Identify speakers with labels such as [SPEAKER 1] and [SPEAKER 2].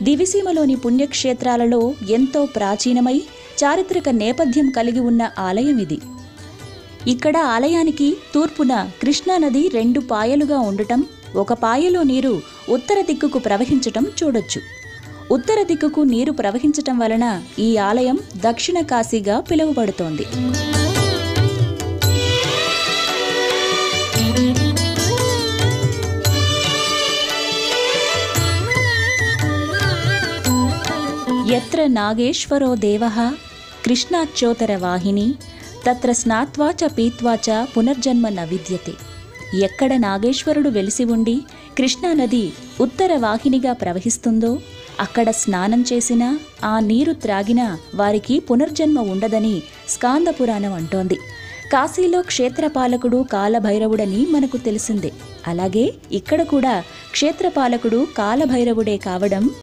[SPEAKER 1] దివిసీమలోని పుణ్యక్షేత్రాలలో ఎంతో ప్రాచీనమై చారిత్రక నేపథ్యం కలిగి ఉన్న ఆలయం ఇది. ఇక్కడ ఆలయానికి తూర్పున కృష్ణానది 2 పాయలుగా ఉండటం, ఒక పాయలో నీరు ఉత్తర దిక్కుకు ప్రవహించటం చూడొచ్చు. ఉత్తర దిక్కుకు నీరు ప్రవహించటం వలన ఈ ఆలయం దక్షిణ కాశీగా పిలువబడుతోంది. యత్ర నాగేశ్వరో దేవః కృష్ణాచ్యోతర వాహిని తత్ర స్నాత్వా చ పీత్వా చ పునర్జన్మ న విద్యతే. ఎక్కడ నాగేశ్వరుడు వెలిసి ఉండి కృష్ణానది ఉత్తర వాహినిగా ప్రవహిస్తుందో అక్కడ స్నానం చేసినా, ఆ నీరు త్రాగినా వారికి పునర్జన్మ ఉండదని స్కాంద పురాణం అంటోంది. కాశీలో క్షేత్రపాలకుడు కాలభైరవుడని మనకు తెలిసిందే. అలాగే ఇక్కడ కూడా క్షేత్రపాలకుడు కాలభైరవుడే కావడం